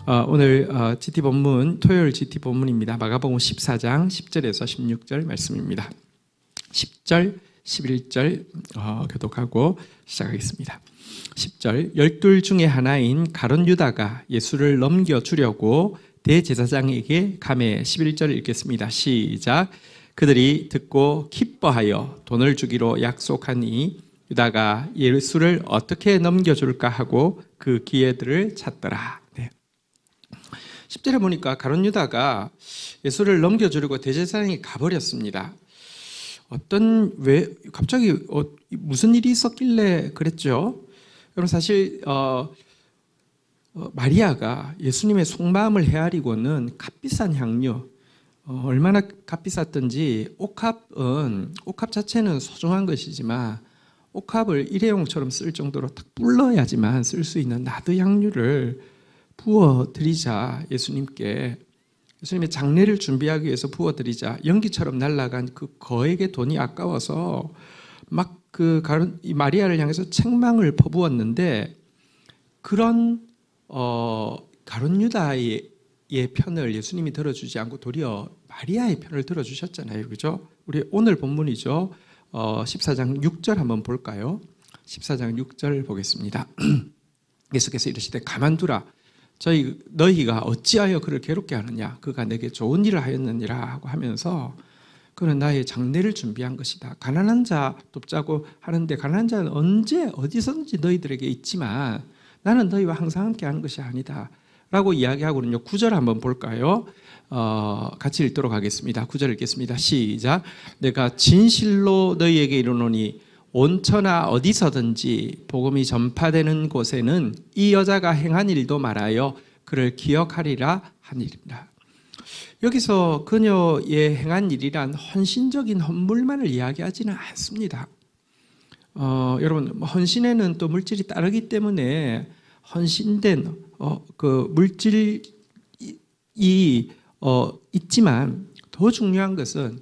오늘 GT 본문, 토요일 GT 본문입니다. 마가복음 14장 10절에서 16절 말씀입니다. 10절, 11절 교독하고 시작하겠습니다. 10절, 12 중에 하나인 가룟 유다가 예수를 넘겨주려고 대제사장에게 가매. 11절 읽겠습니다. 시작. 그들이 듣고 기뻐하여 돈을 주기로 약속하니 유다가 예수를 어떻게 넘겨줄까 하고 그 기회들을 찾더라. 10절에 보니까 가룟 유다가 예수를 넘겨주려고 대제사장이 가버렸습니다. 왜 갑자기 무슨 일이 있었길래 그랬죠? 여러분 사실 마리아가 예수님의 속마음을 헤아리고는 값비싼 향유, 얼마나 값비쌌던지 옥합 자체는 소중한 것이지만 옥합을 일회용처럼 쓸 정도로 딱 불러야지만 쓸 수 있는 나드 향유를 부어드리자. 예수님의 장례를 준비하기 위해서 부어드리자. 연기처럼 날아간 그 거액의 돈이 아까워서 막 이 마리아를 향해서 책망을 퍼부었는데, 그런 가룟 유다의 편을 예수님이 들어주지 않고 도리어 마리아의 편을 들어주셨잖아요. 그죠? 우리 오늘 본문이죠. 14장 6절 한번 볼까요? 14장 6절 보겠습니다. 예수께서 이르시되 가만두라. 너희가 어찌하여 그를 괴롭게 하느냐? 그가 내게 좋은 일을 하였느니라 하고 하면서 그는 나의 장례를 준비한 것이다. 가난한 자 돕자고 하는데 가난한 자는 언제 어디서든지 너희들에게 있지만 나는 너희와 항상 함께 하는 것이 아니다 라고 이야기하거든요. 9절 한번 볼까요? 같이 읽도록 하겠습니다. 9절 읽겠습니다. 시작. 내가 진실로 너희에게 이르노니 온천하 어디서든지 복음이 전파되는 곳에는 이 여자가 행한 일도 말하여 그를 기억하리라 하니라. 여기서 그녀의 행한 일이란 헌신적인 헌물만을 이야기하지는 않습니다. 여러분 헌신에는 또 물질이 따르기 때문에 헌신된 그 물질이 있지만 더 중요한 것은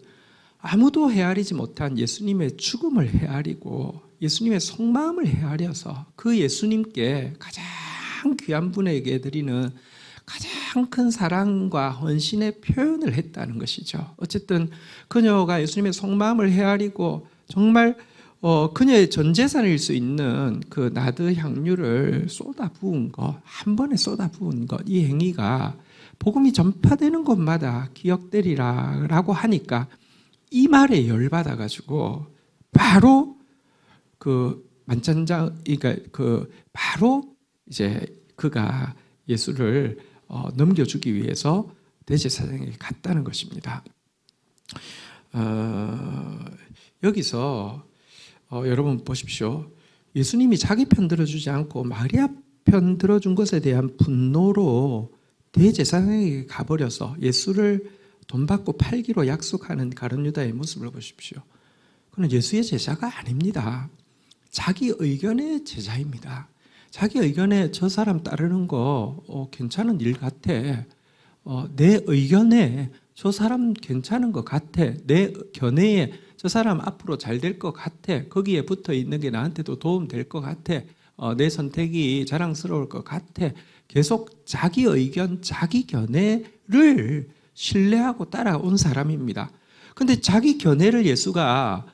아무도 헤아리지 못한 예수님의 죽음을 헤아리고 예수님의 속마음을 헤아려서 그 예수님께 가장 귀한 분에게 드리는 가장 큰 사랑과 헌신의 표현을 했다는 것이죠. 어쨌든 그녀가 예수님의 속마음을 헤아리고 정말 그녀의 전 재산일 수 있는 그 나드 향유를 쏟아부은 것, 한 번에 쏟아부은 것, 이 행위가 복음이 전파되는 곳마다 기억되리라라고 하니까 이 말에 열받아가지고 바로 그 만찬장, 그러니까 바로 이제 그가 예수를 넘겨주기 위해서 대제사장에게 갔다는 것입니다. 여기서 여러분 보십시오. 예수님이 자기 편 들어주지 않고 마리아 편 들어준 것에 대한 분노로 대제사장에게 가버려서 예수를 돈 받고 팔기로 약속하는 가룟 유다의 모습을 보십시오. 그는 예수의 제자가 아닙니다. 자기 의견의 제자입니다. 자기 의견에 저 사람 따르는 거 괜찮은 일 같아. 내 의견에 저 사람 괜찮은 것 같아. 내 견해에 저 사람 앞으로 잘 될 것 같아. 거기에 붙어 있는 게 나한테도 도움 될 것 같아. 내 선택이 자랑스러울 것 같아. 계속 자기 의견, 자기 견해를 신뢰하고 따라온 사람입니다. 그런데 자기 견해를 예수가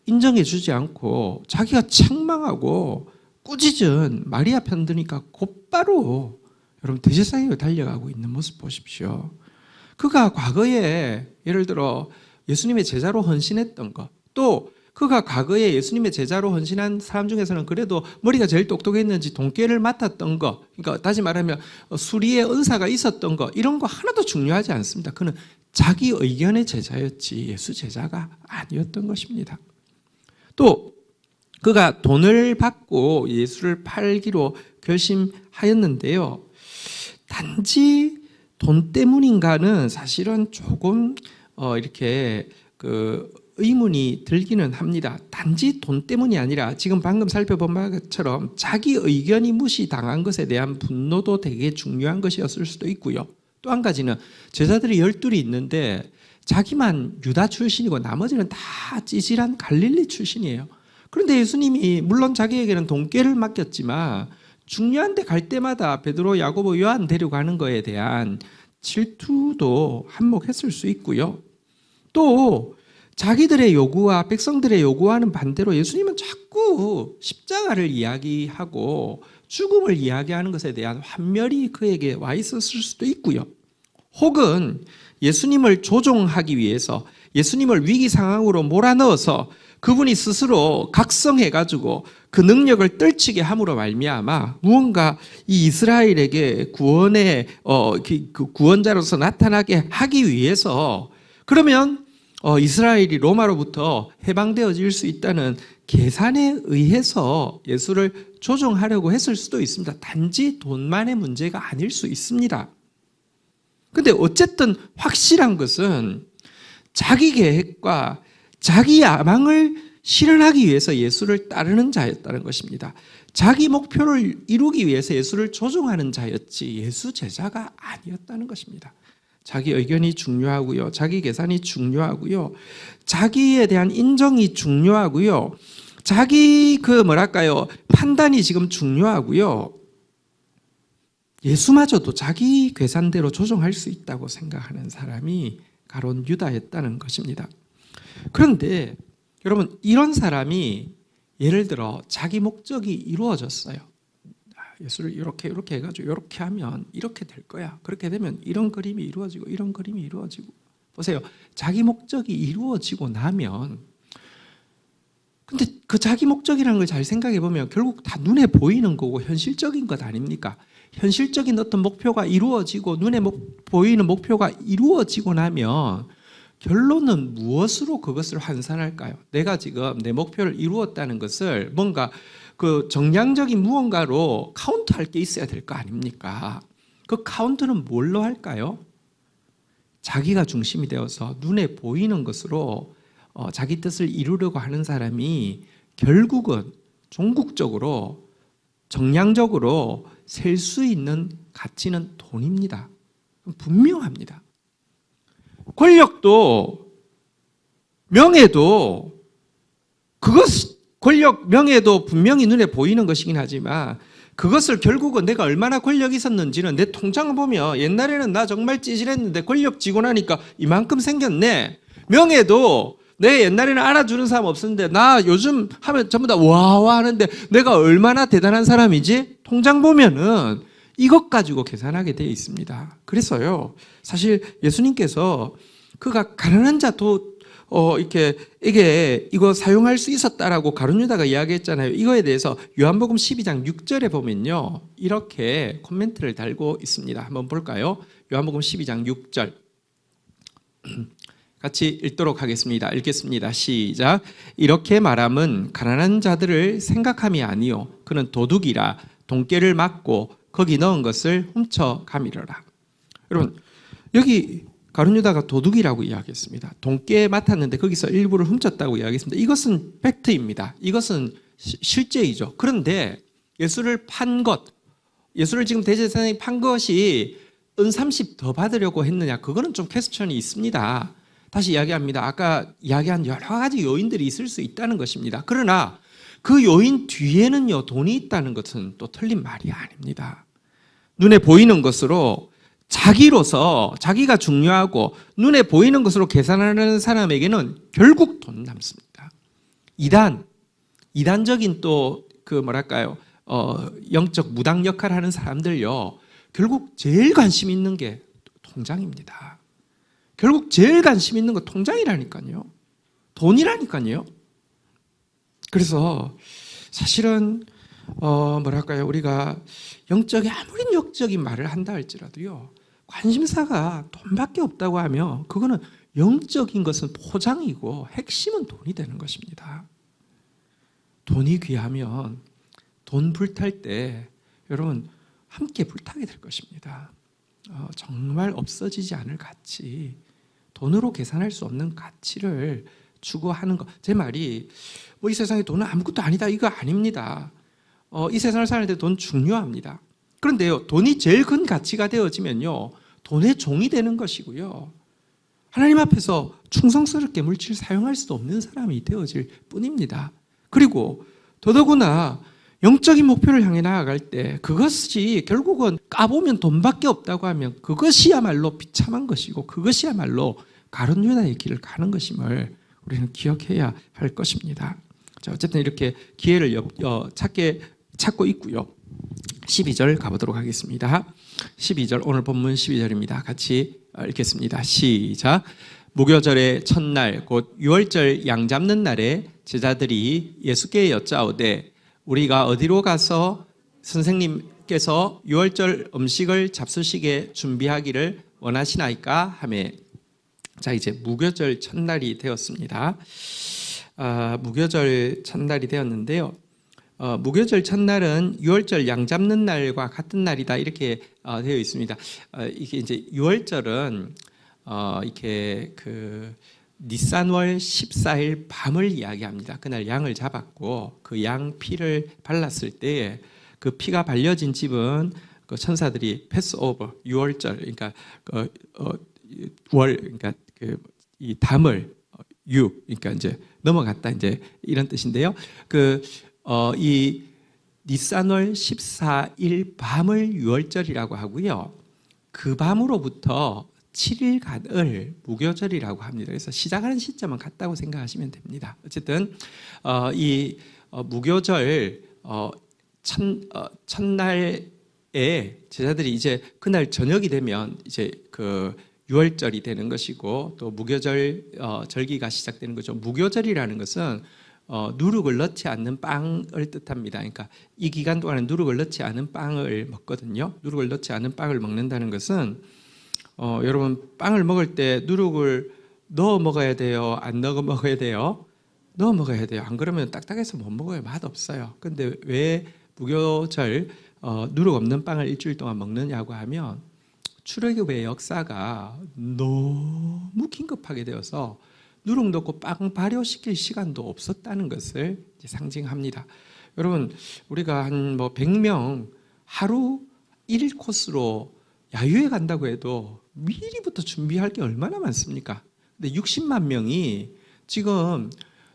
인정해 주지 않고 자기가 책망하고 꾸짖은 마리아 편 드니까 곧바로 여러분 대제사장에게 달려가고 있는 모습 보십시오. 그가 과거에 예를 들어 예수님의 제자로 헌신했던 것, 또 그가 과거에 예수님의 제자로 헌신한 사람 중에서는 그래도 머리가 제일 똑똑했는지 돈꾀를 맡았던 것, 그러니까 다시 말하면 수리의 은사가 있었던 것, 이런 거 하나도 중요하지 않습니다. 그는 자기 의견의 제자였지 예수 제자가 아니었던 것입니다. 또 그가 돈을 받고 예수를 팔기로 결심하였는데요. 단지 돈 때문인가는 사실은 조금 이렇게 의문이 들기는 합니다. 단지 돈 때문이 아니라 지금 방금 살펴본 것처럼 자기 의견이 무시당한 것에 대한 분노도 되게 중요한 것이었을 수도 있고요. 또 한 가지는 제자들이 12이 있는데 자기만 유다 출신이고 나머지는 다 찌질한 갈릴리 출신이에요. 그런데 예수님이 물론 자기에게는 돈꾀를 맡겼지만 중요한 데 갈 때마다 베드로, 야고보, 요한 데려가는 거에 대한 질투도 한몫했을 수 있고요. 또 자기들의 요구와 백성들의 요구와는 반대로 예수님은 자꾸 십자가를 이야기하고 죽음을 이야기하는 것에 대한 환멸이 그에게 와 있었을 수도 있고요. 혹은 예수님을 조종하기 위해서 예수님을 위기 상황으로 몰아넣어서 그분이 스스로 각성해가지고 그 능력을 떨치게 함으로 말미암아 무언가 이 이스라엘에게 구원의 그 구원자로서 나타나게 하기 위해서 그러면 이스라엘이 로마로부터 해방되어질 수 있다는 계산에 의해서 예수를 조종하려고 했을 수도 있습니다. 단지 돈만의 문제가 아닐 수 있습니다. 근데 어쨌든 확실한 것은 자기 계획과 자기 야망을 실현하기 위해서 예수를 따르는 자였다는 것입니다. 자기 목표를 이루기 위해서 예수를 조종하는 자였지 예수 제자가 아니었다는 것입니다. 자기 의견이 중요하고요. 자기 계산이 중요하고요. 자기에 대한 인정이 중요하고요. 자기 판단이 지금 중요하고요. 예수마저도 자기 계산대로 조종할 수 있다고 생각하는 사람이 가룟 유다였다는 것입니다. 그런데 여러분 이런 사람이 예를 들어 자기 목적이 이루어졌어요. 예수를 이렇게 해가지고 이렇게 하면 이렇게 될 거야. 그렇게 되면 이런 그림이 이루어지고 이런 그림이 이루어지고. 보세요. 자기 목적이 이루어지고 나면 근데 그 자기 목적이라는 걸 잘 생각해 보면 결국 다 눈에 보이는 거고 현실적인 것 아닙니까? 현실적인 어떤 목표가 이루어지고 눈에 보이는 목표가 이루어지고 나면 결론은 무엇으로 그것을 환산할까요? 내가 지금 내 목표를 이루었다는 것을 뭔가 그 정량적인 무언가로 카운트할 게 있어야 될 거 아닙니까? 그 카운트는 뭘로 할까요? 자기가 중심이 되어서 눈에 보이는 것으로 자기 뜻을 이루려고 하는 사람이 결국은 종국적으로 정량적으로 셀 수 있는 가치는 돈입니다. 분명합니다. 권력도 명예도 권력, 명예도 분명히 눈에 보이는 것이긴 하지만 그것을 결국은 내가 얼마나 권력이 있었는지는 내 통장을 보면 옛날에는 나 정말 찌질했는데 권력 쥐고 나니까 이만큼 생겼네. 명예도 내 옛날에는 알아주는 사람 없었는데 나 요즘 하면 전부 다 와와 하는데 내가 얼마나 대단한 사람이지? 통장 보면은 이것 가지고 계산하게 되어 있습니다. 그래서요, 사실 예수님께서 그가 가난한 자도 이거 사용할 수 있었다라고 가룟 유다가 이야기했잖아요. 이거에 대해서 요한복음 12장 6절에 보면요, 이렇게 코멘트를 달고 있습니다. 한번 볼까요? 요한복음 12장 6절. 같이 읽도록 하겠습니다. 읽겠습니다. 시작. 이렇게 말함은 가난한 자들을 생각함이 아니요 그는 도둑이라 돈깨를 맞고 거기 넣은 것을 훔쳐가미러라. 여러분 여기 가룟 유다가 도둑이라고 이야기했습니다. 돈깨에 맡았는데 거기서 일부를 훔쳤다고 이야기했습니다. 이것은 팩트입니다. 이것은 실제이죠. 그런데 예수를 판 것, 예수를 지금 대제사장이 판 것이 은 30 더 받으려고 했느냐, 그거는 좀 퀘스천이 있습니다. 다시 이야기합니다. 아까 이야기한 여러 가지 요인들이 있을 수 있다는 것입니다. 그러나 그 요인 뒤에는요, 돈이 있다는 것은 또 틀린 말이 아닙니다. 눈에 보이는 것으로 자기로서 자기가 중요하고 눈에 보이는 것으로 계산하는 사람에게는 결국 돈 남습니다. 이단적인 또 영적 무당 역할을 하는 사람들요, 결국 제일 관심 있는 게 통장입니다. 결국 제일 관심 있는 거 통장이라니까요. 돈이라니까요. 그래서 사실은 우리가 아무리 영적인 말을 한다 할지라도요, 관심사가 돈밖에 없다고 하면 그거는 영적인 것은 포장이고 핵심은 돈이 되는 것입니다. 돈이 귀하면 돈 불탈 때 여러분 함께 불타게 될 것입니다. 정말 없어지지 않을 가치, 돈으로 계산할 수 없는 가치를 추구하는 것. 제 말이 이 세상에 돈은 아무것도 아니다, 이거 아닙니다. 이 세상을 사는데 돈 중요합니다. 그런데요, 돈이 제일 큰 가치가 되어지면요, 돈의 종이 되는 것이고요, 하나님 앞에서 충성스럽게 물질 사용할 수도 없는 사람이 되어질 뿐입니다. 그리고 더더구나 영적인 목표를 향해 나아갈 때 그것이 결국은 까보면 돈밖에 없다고 하면 그것이야말로 비참한 것이고 그것이야말로 가룟 유다의 길을 가는 것임을 우리는 기억해야 할 것입니다. 자, 어쨌든 이렇게 기회를 찾고 있고요. 12절 가보도록 하겠습니다. 12절 오늘 본문 12절입니다. 같이 읽겠습니다. 시작. 무교절의 첫날 곧 유월절 양 잡는 날에 제자들이 예수께 여짜오되 우리가 어디로 가서 선생님께서 유월절 음식을 잡수시게 준비하기를 원하시나이까 하매. 자, 이제 무교절 첫날이 되었습니다. 무교절 첫날이 되었는데요. 무교절 첫날은 유월절 양 잡는 날과 같은 날이다 이렇게 되어 있습니다. 이게 이제 유월절은 이렇게 그 니산월 14일 밤을 이야기합니다. 그날 양을 잡았고 그 양 피를 발랐을 때 그 피가 발려진 집은 그 천사들이 패스오버 유월절 그러니까 그러니까 그 이 담을 그러니까 이제 넘어갔다 이제 이런 뜻인데요. 이 니산월 14일 밤을 유월절이라고 하고요. 그 밤으로부터 7일간을 무교절이라고 합니다. 그래서 시작하는 시점은 같다고 생각하시면 됩니다. 어쨌든 이 무교절 첫날에 제자들이 이제 그날 저녁이 되면 이제 그 유월절이 되는 것이고 또 무교절 절기가 시작되는 거죠. 무교절이라는 것은 누룩을 넣지 않는 빵을 뜻합니다. 그러니까 이 기간 동안에 누룩을 넣지 않은 빵을 먹거든요. 누룩을 넣지 않은 빵을 먹는다는 것은 여러분 빵을 먹을 때 누룩을 넣어 먹어야 돼요? 안 넣어 먹어야 돼요? 넣어 먹어야 돼요. 안 그러면 딱딱해서 못 먹어요. 맛없어요. 근데 왜 무교절 누룩 없는 빵을 일주일 동안 먹느냐고 하면 출애굽의 역사가 너무 긴급하게 되어서 누룩 넣고 빵 발효시킬 시간도 없었다는 것을 상징합니다. 여러분 우리가 한 100명 하루 1일 코스로 야유회 간다고 해도 미리부터 준비할 게 얼마나 많습니까? 근데 60만 명이 지금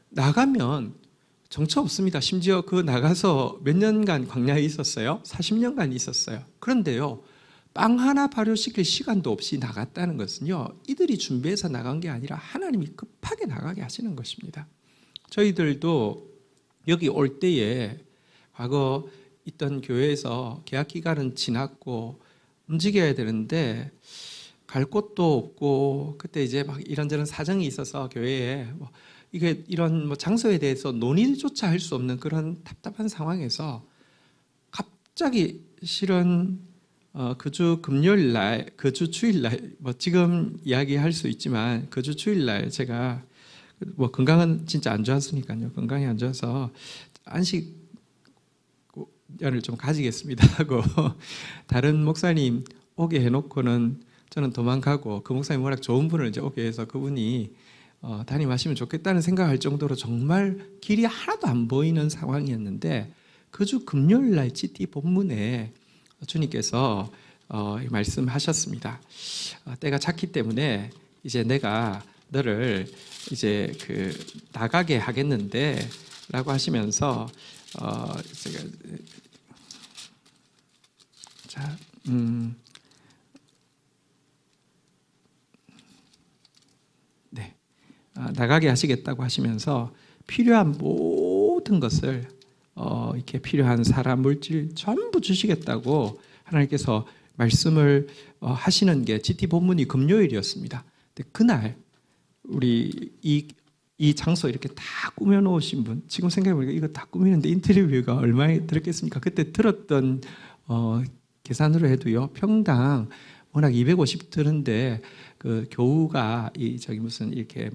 나가면 정처 없습니다. 심지어 그 나가서 몇 년간 광야에 있었어요? 40년간 있었어요. 그런데요, 빵 하나 발효시킬 시간도 없이 나갔다는 것은요, 이들이 준비해서 나간 게 아니라 하나님이 급하게 나가게 하시는 것입니다. 저희들도 여기 올 때에 과거 있던 교회에서 계약 기간은 지났고 움직여야 되는데 갈 곳도 없고 그때 이제 막 이런저런 사정이 있어서 교회에 이게 이런 장소에 대해서 논의조차 할 수 없는 그런 답답한 상황에서 갑자기 실은 그 주 금요일 날, 그 주 주일 날, 지금 이야기할 수 있지만 그 주 주일 날 제가 건강은 진짜 안 좋았으니까요. 건강이 안 좋아서 안식년을 좀 가지겠습니다 하고 다른 목사님 오게 해놓고는 저는 도망가고 그 목사님 워낙 좋은 분을 이제 오게 해서 그분이 담임하시면 좋겠다는 생각할 정도로 정말 길이 하나도 안 보이는 상황이었는데 그 주 금요일 날 GT 본문에 주님께서 말씀하셨습니다. 때가 찼기 때문에 이제 내가 너를 이제 나가게 하겠는데라고 하시면서 제가 나가게 하시겠다고 하시면서 필요한 모든 것을 이렇게 필요한 사람, 물질 전부 주시겠다고 하나님께서 말씀을 하시는 게 GT 본문이 금요일이었습니다. 근데 그날 우리 이 장소 이렇게 다 꾸며놓으신 분, 지금 생각해보니까 이거 다 꾸미는데 인테리어비가 얼마나 들었겠습니까? 그때 들었던 계산으로 해도요, 평당 워낙 250 드는데 그 교우가 무슨 이렇게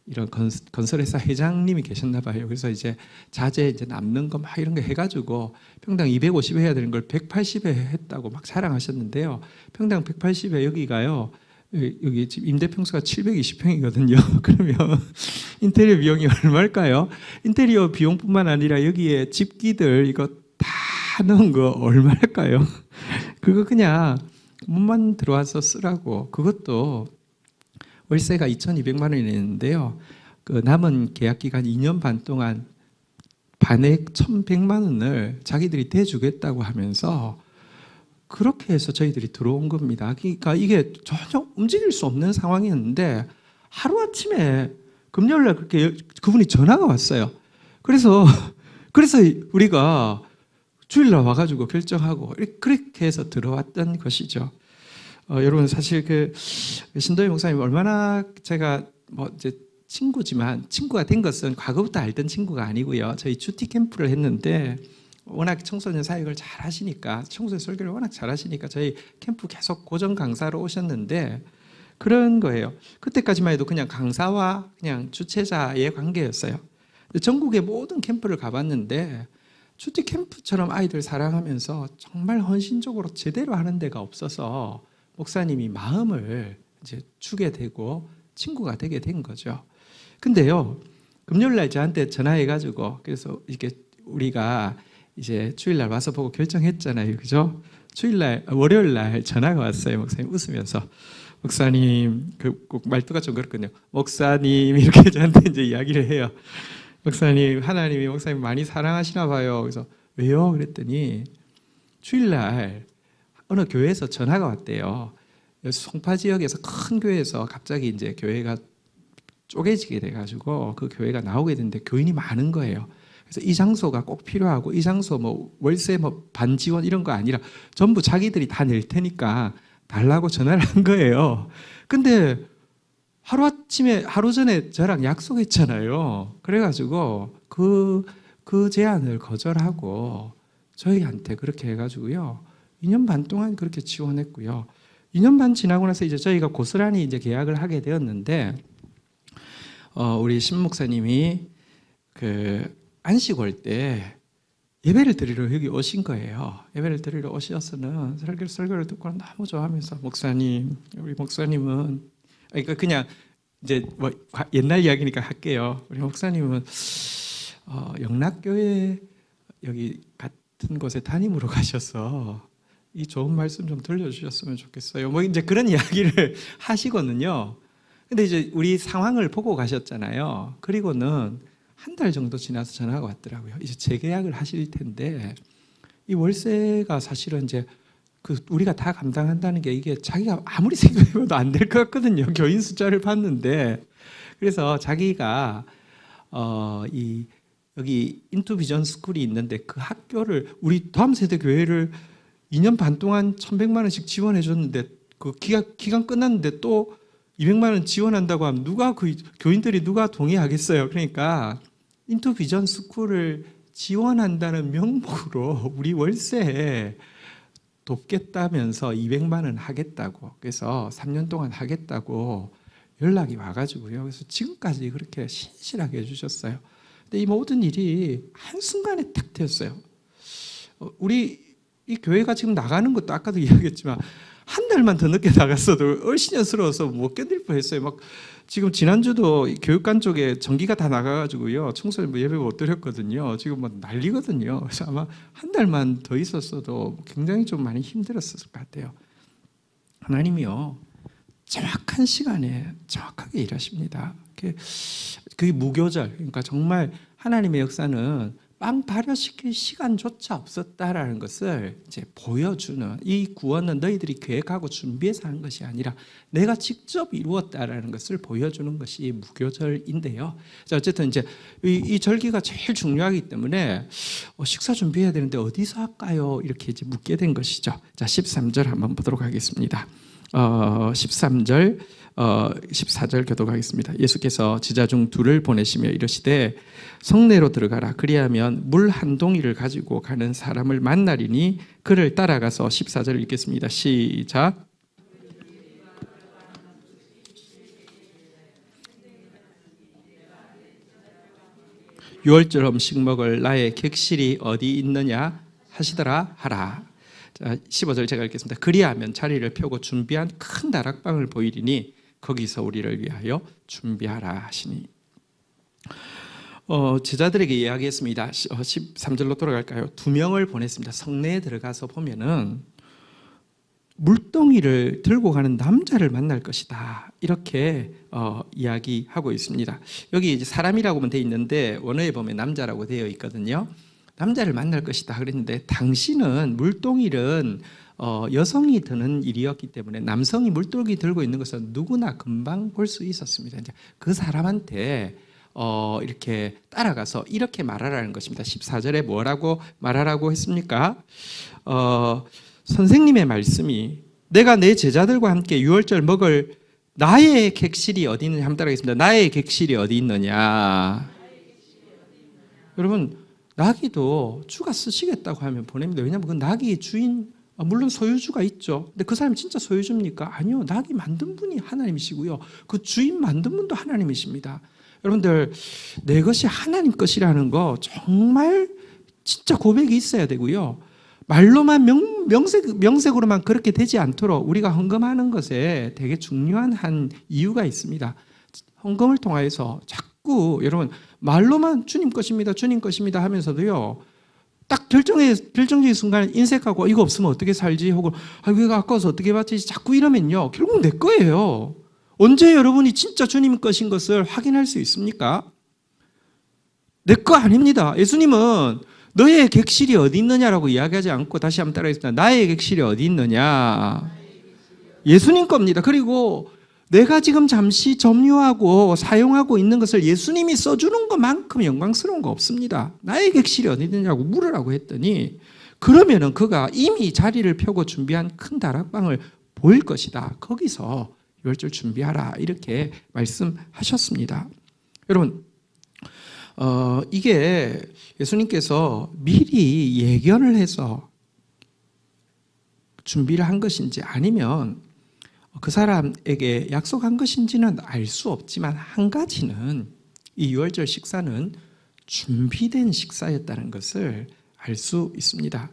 이런 건설회사 회장님이 계셨나 봐요. 그래서 이제 자재 이제 남는 거 막 이런 거 해가지고 평당 250에 해야 되는 걸 180에 했다고 막 자랑하셨는데요. 평당 180에 여기가요. 여기 집 임대 평수가 720평이거든요. 그러면 인테리어 비용이 얼마일까요? 인테리어 비용뿐만 아니라 여기에 집기들 이거 다 넣은 거 얼마일까요? 그거 그냥 몸만 들어와서 쓰라고. 그것도 월세가 2,200만 원이었는데요. 그 남은 계약 기간 2년 반 동안 반액 1,100만 원을 자기들이 대주겠다고 하면서 그렇게 해서 저희들이 들어온 겁니다. 그러니까 이게 전혀 움직일 수 없는 상황이었는데 하루아침에 금요일날 그렇게 그분이 전화가 왔어요. 그래서 우리가 주일날 와가지고 결정하고 그렇게 해서 들어왔던 것이죠. 여러분 사실 그 신도희 목사님 얼마나 제가 뭐 이제 친구지만 친구가 된 것은 과거부터 알던 친구가 아니고요. 저희 주티 캠프를 했는데 워낙 청소년 사역을 잘 하시니까 청소년 설교를 워낙 잘 하시니까 저희 캠프 계속 고정 강사로 오셨는데 그런 거예요. 그때까지만 해도 그냥 강사와 그냥 주최자의 관계였어요. 전국의 모든 캠프를 가봤는데 주티 캠프처럼 아이들 사랑하면서 정말 헌신적으로 제대로 하는 데가 없어서 목사님이 마음을 이제 주게 되고 친구가 되게 된 거죠. 근데요, 금요일날 저한테 전화해가지고 그래서 이렇게 우리가 이제 주일날 와서 보고 결정했잖아요, 그죠? 월요일날 전화가 왔어요. 목사님 웃으면서 목사님 꼭 말투가 좀 그렇거든요. 목사님 이렇게 저한테 이제 이야기를 해요. 목사님 하나님이 목사님 많이 사랑하시나 봐요. 그래서 왜요? 그랬더니 주일날 어느 교회에서 전화가 왔대요. 송파 지역에서 큰 교회에서 갑자기 이제 교회가 쪼개지게 돼가지고 그 교회가 나오게 됐는데 교인이 많은 거예요. 그래서 이 장소가 꼭 필요하고 이 장소 뭐 월세 뭐 반지원 이런 거 아니라 전부 자기들이 다 낼 테니까 달라고 전화를 한 거예요. 근데 하루 전에 저랑 약속했잖아요. 그래가지고 그 제안을 거절하고 저희한테 그렇게 해가지고요. 2년 반 동안 그렇게 지원했고요. 2년 반 지나고 나서 이제 저희가 고스란히 이제 계약을 하게 되었는데, 우리 신 목사님이 그 안식 올 때 예배를 드리러 여기 오신 거예요. 예배를 드리러 오셔서는 설교를 듣고 너무 좋아하면서 우리 목사님은 그러니까 그냥 이제 뭐 옛날 이야기니까 할게요. 우리 목사님은 영락교회 여기 같은 곳에 담임으로 가셔서 이 좋은 말씀 좀 들려주셨으면 좋겠어요. 뭐 이제 그런 이야기를 하시거든요. 근데 이제 우리 상황을 보고 가셨잖아요. 그리고는 한 달 정도 지나서 전화가 왔더라고요. 이제 재계약을 하실 텐데 이 월세가 사실은 이제 우리가 다 감당한다는 게 이게 자기가 아무리 생각해봐도 안 될 것 같거든요. 교인 숫자를 봤는데 그래서 자기가 여기 인투비전 스쿨이 있는데 그 학교를 우리 다음 세대 교회를 2년 반 동안 1,100만 원씩 지원해 줬는데 그 기간 끝났는데 또 200만 원 지원한다고 하면 교인들이 누가 동의하겠어요. 그러니까 인투비전 스쿨을 지원한다는 명목으로 우리 월세에 돕겠다면서 200만 원 하겠다고 그래서 3년 동안 하겠다고 연락이 와가지고요. 그래서 지금까지 그렇게 신실하게 해주셨어요. 근데 이 모든 일이 한순간에 탁 되었어요. 우리 이 교회가 지금 나가는 것도 아까도 이야기했지만 한 달만 더 늦게 나갔어도 얼씬년스러워서 못 견딜 뻔했어요. 막 지금 지난주도 교육관 쪽에 전기가 다 나가가지고요. 청소년 예배 못 드렸거든요. 지금 뭐 난리거든요. 그래서 아마 한 달만 더 있었어도 굉장히 좀 많이 힘들었을 것 같아요. 하나님이요, 정확한 시간에 정확하게 일하십니다. 그게 무교절, 그러니까 정말 하나님의 역사는 빵 발효시킬 시간조차 없었다라는 것을 이제 보여주는, 이 구원은 너희들이 계획하고 준비해서 한 것이 아니라 내가 직접 이루었다라는 것을 보여주는 것이 무교절인데요. 자, 어쨌든 이제 이 절기가 제일 중요하기 때문에 식사 준비해야 되는데 어디서 할까요? 이렇게 이제 묻게 된 것이죠. 자, 13절 한번 보도록 하겠습니다. 13절 14절 교독하겠습니다. 예수께서 제자 중 둘을 보내시며 이르시되 성내로 들어가라. 그리하면 물 한 동이를 가지고 가는 사람을 만나리니 그를 따라가서 14절 읽겠습니다. 시작. 유월절 음식 먹을 나의 객실이 어디 있느냐 하시더라 하라. 자, 15절 제가 읽겠습니다. 그리하면 자리를 펴고 준비한 큰 다락방을 보이리니 거기서 우리를 위하여 준비하라 하시니. 제자들에게 이야기했습니다. 13절로 돌아갈까요? 2명을 보냈습니다. 성내에 들어가서 보면은 물동이를 들고 가는 남자를 만날 것이다. 이렇게 이야기하고 있습니다. 여기 이제 사람이라고만 되어 있는데 원어에 보면 남자라고 되어 있거든요. 남자를 만날 것이다 그랬는데 당시는 물동이는 여성이 드는 일이었기 때문에 남성이 물동이 들고 있는 것은 누구나 금방 볼 수 있었습니다. 이제 그 사람한테 이렇게 따라가서 이렇게 말하라는 것입니다. 14절에 뭐라고 말하라고 했습니까? 선생님의 말씀이 내가 내 제자들과 함께 유월절 먹을 나의 객실이 어디 있느냐 한번 따라하겠습니다. 나의 객실이 어디 있느냐. 여러분 나귀도 주가 쓰시겠다고 하면 보냅니다. 왜냐하면 그 나귀의 주인 물론 소유주가 있죠. 근데 그 사람이 진짜 소유주입니까? 아니요. 나귀 만든 분이 하나님이시고요. 그 주인 만든 분도 하나님이십니다. 여러분들 내 것이 하나님 것이라는 거 정말 진짜 고백이 있어야 되고요. 말로만 명색으로만 그렇게 되지 않도록 우리가 헌금하는 것에 되게 중요한 한 이유가 있습니다. 헌금을 통해서 자꾸 여러분 말로만 주님 것입니다. 주님 것입니다 하면서도요. 딱 결정적인 순간에 인색하고 이거 없으면 어떻게 살지 하고 이거 아까워서 어떻게 받지 자꾸 이러면요. 결국 내 거예요. 언제 여러분이 진짜 주님 것인 것을 확인할 수 있습니까? 내 거 아닙니다. 예수님은 너의 객실이 어디 있느냐라고 이야기하지 않고 다시 한번 따라하겠습니다. 나의 객실이 어디 있느냐. 예수님 겁니다. 그리고 내가 지금 잠시 점유하고 사용하고 있는 것을 예수님이 써주는 것만큼 영광스러운 거 없습니다. 나의 객실이 어디 있느냐고 물으라고 했더니 그러면은 그가 이미 자리를 펴고 준비한 큰 다락방을 보일 것이다. 거기서 유월절 준비하라 이렇게 말씀하셨습니다. 여러분 이게 예수님께서 미리 예견을 해서 준비를 한 것인지 아니면 그 사람에게 약속한 것인지는 알 수 없지만 한 가지는 이 유월절 식사는 준비된 식사였다는 것을 알 수 있습니다.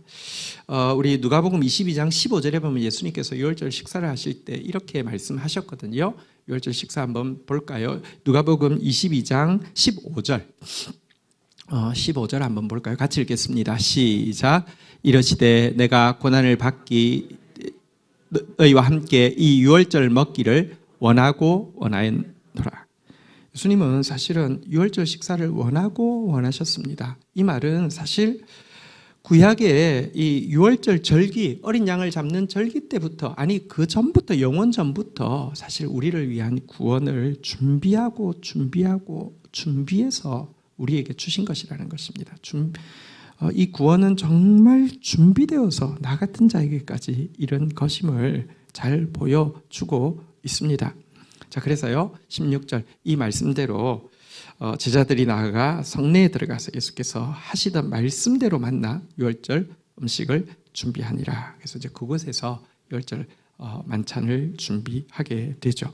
우리 누가복음 22장 15절에 보면 예수님께서 유월절 식사를 하실 때 이렇게 말씀하셨거든요. 유월절 식사 한번 볼까요? 누가복음 22장 15절 15절 한번 볼까요? 같이 읽겠습니다. 시작. 이러시되 내가 고난을 받기 너희와 함께 이 유월절 먹기를 원하고 원하였노라. 예수님은 사실은 유월절 식사를 원하고 원하셨습니다. 이 말은 사실 구약의 이 유월절 절기, 어린 양을 잡는 절기 때부터 아니 그 전부터 영원 전부터 사실 우리를 위한 구원을 준비해서 우리에게 주신 것이라는 것입니다. 이 구원은 정말 준비되어서 나 같은 자에게까지 이런 것임을 잘 보여주고 있습니다. 자, 그래서요 16절 이 말씀대로 제자들이 나아가 성내에 들어가서 예수께서 하시던 말씀대로 만나 유월절 음식을 준비하니라. 그래서 이제 그곳에서 유월절 만찬을 준비하게 되죠.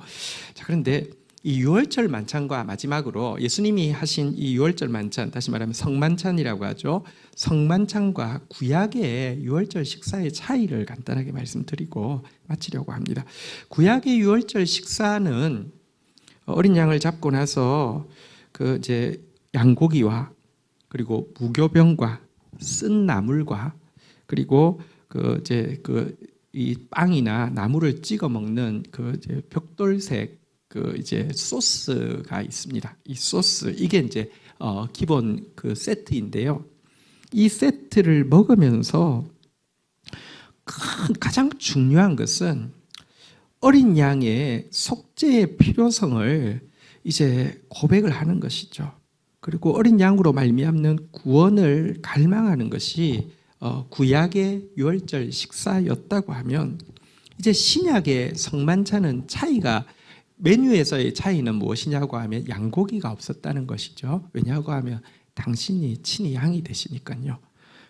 자, 그런데 이 유월절 만찬과 마지막으로 예수님이 하신 이 유월절 만찬, 다시 말하면 성만찬이라고 하죠. 성만찬과 구약의 유월절 식사의 차이를 간단하게 말씀드리고 마치려고 합니다. 구약의 유월절 식사는 어린 양을 잡고 나서 그 이제 양고기와 그리고 무교병과 쓴 나물과 그리고 이 빵이나 나물을 찍어 먹는 그 이제 벽돌색 그 이제 소스가 있습니다. 이 소스 이게 이제 기본 그 세트인데요. 이 세트를 먹으면서 가장 중요한 것은 어린 양의 속죄의 필요성을 이제 고백을 하는 것이죠. 그리고 어린 양으로 말미암는 구원을 갈망하는 것이 구약의 유월절 식사였다고 하면 이제 신약의 성만찬은 차이가 메뉴에서의 차이는 무엇이냐고 하면 양고기가 없었다는 것이죠. 왜냐하고 하면 당신이 친히 양이 되시니까요.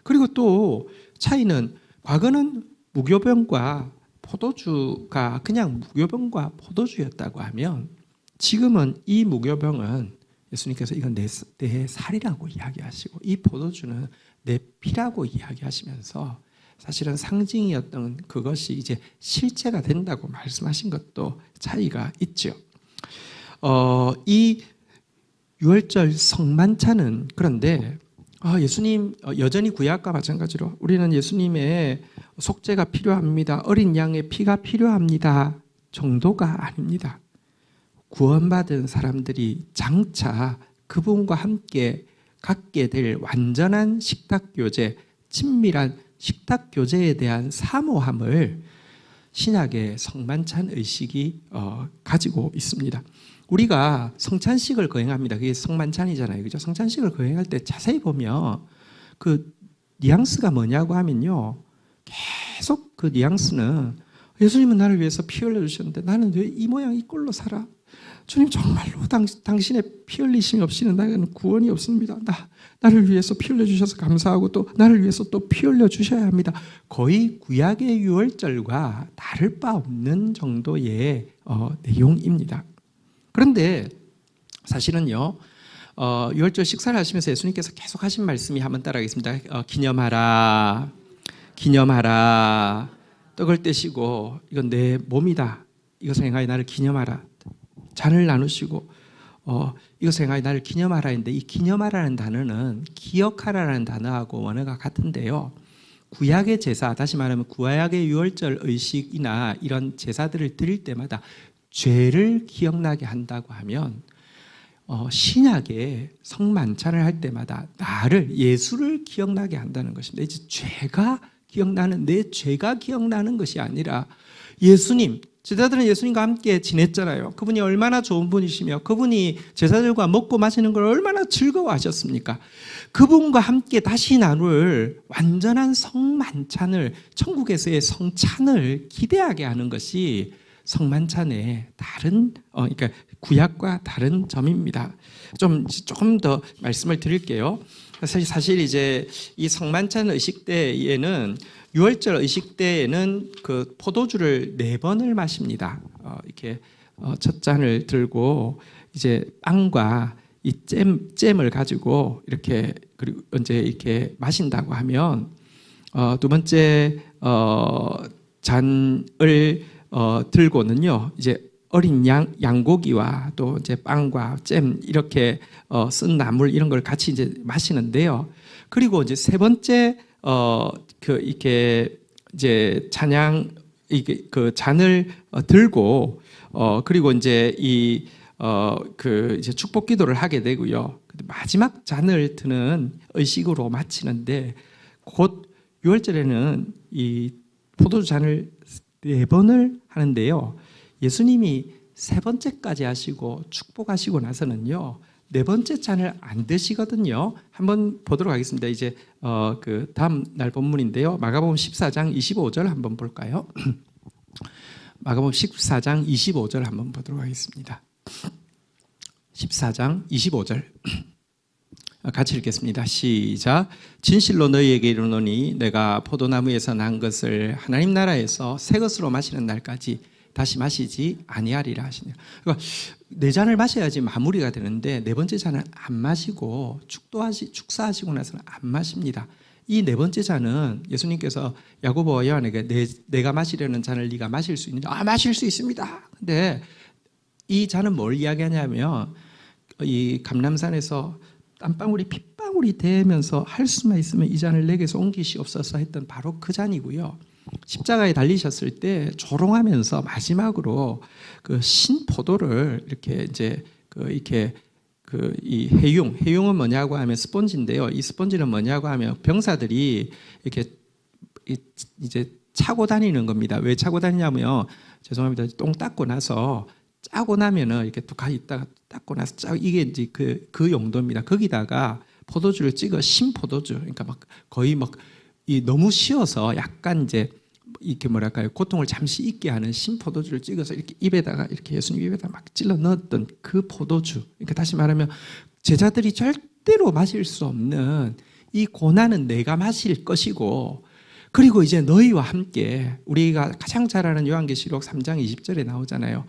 그리고 또 차이는 과거는 무교병과 포도주가 그냥 무교병과 포도주였다고 하면 지금은 이 무교병은 예수님께서 이건 내 살이라고 이야기하시고 이 포도주는 내 피라고 이야기하시면서 사실은 상징이었던 그것이 이제 실체가 된다고 말씀하신 것도 차이가 있죠. 이 유월절 성만찬은 그런데 예수님 여전히 구약과 마찬가지로 우리는 예수님의 속죄가 필요합니다. 어린 양의 피가 필요합니다. 정도가 아닙니다. 구원받은 사람들이 장차 그분과 함께 갖게 될 완전한 식탁교제, 친밀한 식탁교제에 대한 사모함을 신약의 성만찬 의식이 가지고 있습니다. 우리가 성찬식을 거행합니다. 그게 성만찬이잖아요. 그죠? 성찬식을 거행할 때 자세히 보면 그 뉘앙스가 뭐냐고 하면요. 계속 그 뉘앙스는 예수님은 나를 위해서 피 흘려주셨는데 나는 왜 이 모양 이 꼴로 살아? 주님 정말로 당신의 피 흘리심이 없이는 나는 구원이 없습니다. 나를 위해서 피 흘려주셔서 감사하고 또 나를 위해서 또 피 흘려주셔야 합니다. 거의 구약의 유월절과 다를 바 없는 정도의 내용입니다. 그런데 사실은요. 유월절 식사를 하시면서 예수님께서 계속 하신 말씀이 한번 따라하겠습니다. 기념하라. 기념하라. 떡을 떼시고 이건 내 몸이다. 이것을 행하여 나를 기념하라. 잔을 나누시고 이것을 행하여 나를 기념하라 했는데 이 기념하라는 단어는 기억하라는 단어하고 원어가 같은데요. 구약의 제사, 다시 말하면 구약의 유월절 의식이나 이런 제사들을 드릴 때마다 죄를 기억나게 한다고 하면 신약의 성만찬을 할 때마다 나를, 예수를 기억나게 한다는 것입니다. 이제 죄가 기억나는, 내 죄가 기억나는 것이 아니라 예수님, 제자들은 예수님과 함께 지냈잖아요. 그분이 얼마나 좋은 분이시며 그분이 제자들과 먹고 마시는 걸 얼마나 즐거워하셨습니까? 그분과 함께 다시 나눌 완전한 성만찬을, 천국에서의 성찬을 기대하게 하는 것이 성만찬의 다른 그러니까 구약과 다른 점입니다. 조금 더 말씀을 드릴게요. 사실 이제 이 성만찬 의식 때에는 유월절 의식 때에는 그 포도주를 4번을 마십니다. 이렇게 첫 잔을 들고 이제 빵과 이 잼을 가지고 이렇게 그리고 이제 이렇게 마신다고 하면 두 번째 잔을 들고는요 이제 어린 양고기와 또 이제 빵과 잼 이렇게 쓴 나물 이런 걸 같이 이제 마시는데요. 그리고 이제 세 번째 이렇게 이제 찬양 이게 그 잔을 들고 그리고 이제 이제 축복 기도를 하게 되고요. 마지막 잔을 드는 의식으로 마치는데 곧 유월절에는 이 포도주 잔을 4번을 하는데요. 예수님이 3번째까지 하시고 축복하시고 나서는요. 4번째 잔을 안 드시거든요. 한번 보도록 하겠습니다. 이제 그 다음 날 본문인데요. 마가복음 14장 25절 한번 볼까요? 마가복음 14장 25절 한번 보도록 하겠습니다. 14장 25절 같이 읽겠습니다. 시작. 진실로 너희에게 이르노니 내가 포도나무에서 난 것을 하나님 나라에서 새 것으로 마시는 날까지 다시 마시지 아니하리라 하시네요. 그러니까 4잔을 마셔야지 마무리가 되는데 4번째 잔을 안 마시고 축사하시고 나서는 안 마십니다. 이 4번째 잔은 예수님께서 야고보와 요한에게 내가 마시려는 잔을 네가 마실 수 있느냐? 마실 수 있습니다. 근데 이 잔은 뭘 이야기하냐면 이 감람산에서 땀방울이 핏방울이 되면서 할 수만 있으면 이 잔을 내게서 옮기시옵소서 했던 바로 그 잔이고요. 십자가에 달리셨을 때 조롱하면서 마지막으로 그 신포도를 이렇게 이제 이 해융은 뭐냐고 하면 스펀지인데요. 이 스펀지는 뭐냐고 하면 병사들이 이렇게 이제 차고 다니는 겁니다. 왜 차고 다니냐면 죄송합니다. 똥 닦고 나서 짜고 나면은 이렇게 또 가 있다가 닦고 나서 짜고 이게 이제 그 용도입니다. 거기다가 포도주를 찍어 신포도주. 그러니까 막 거의 막 이 너무 쉬어서 약간 이제 이렇게 뭐랄까요 고통을 잠시 잊게 하는 신포도주를 찍어서 이렇게 입에다가 이렇게 예수님 입에다 막 찔러 넣었던 그 포도주. 그러니까 다시 말하면 제자들이 절대로 마실 수 없는 이 고난은 내가 마실 것이고 그리고 이제 너희와 함께 우리가 가장 잘 아는 요한계시록 3장 20절에 나오잖아요.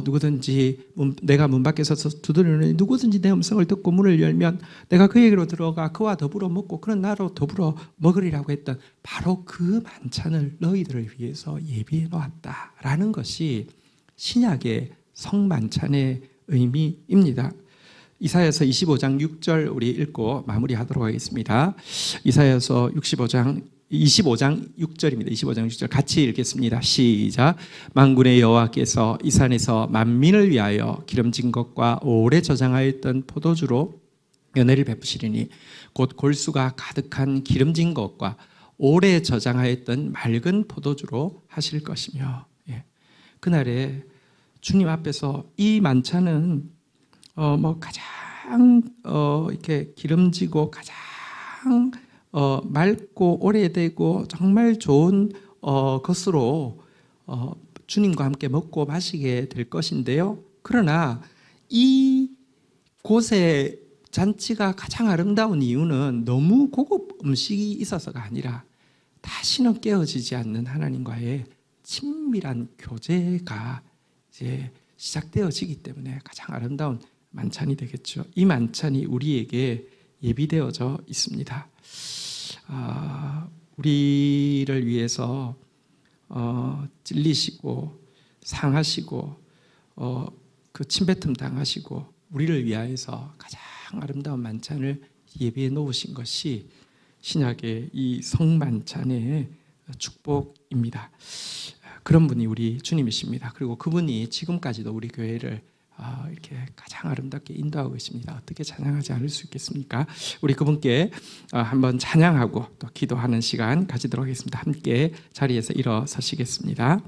누구든지 내가 문 밖에 서서 두드리는 누구든지 내 음성을 듣고 문을 열면 내가 그에게로 들어가 그와 더불어 먹고 그는 나로 더불어 먹으리라고 했던 바로 그 만찬을 너희들을 위해서 예비해 놓았다라는 것이 신약의 성만찬의 의미입니다. 이사야서 25장 6절 우리 읽고 마무리하도록 하겠습니다. 이사야서 65장 25장 6절입니다. 25장 6절 같이 읽겠습니다. 시작. 만군의 여호와께서 이 산에서 만민을 위하여 기름진 것과 오래 저장하였던 포도주로 은혜를 베푸시리니 곧 골수가 가득한 기름진 것과 오래 저장하였던 맑은 포도주로 하실 것이며. 예. 그날에 주님 앞에서 이 만찬은 가장 이렇게 기름지고 가장 맑고 오래되고 정말 좋은 것으로 주님과 함께 먹고 마시게 될 것인데요. 그러나 이 곳에 잔치가 가장 아름다운 이유는 너무 고급 음식이 있어서가 아니라 다시는 깨어지지 않는 하나님과의 친밀한 교제가 이제 시작되어지기 때문에 가장 아름다운 만찬이 되겠죠. 이 만찬이 우리에게 예비되어져 있습니다. 우리를 위해서 찔리시고 상하시고 그 침뱉음 당하시고 우리를 위하여서 가장 아름다운 만찬을 예비해 놓으신 것이 신약의 이 성만찬의 축복입니다. 그런 분이 우리 주님이십니다. 그리고 그분이 지금까지도 우리 교회를 이렇게 가장 아름답게 인도하고 계십니다. 어떻게 찬양하지 않을 수 있겠습니까? 우리 그분께 한번 찬양하고 또 기도하는 시간 가지도록 하겠습니다. 함께 자리에서 일어서시겠습니다.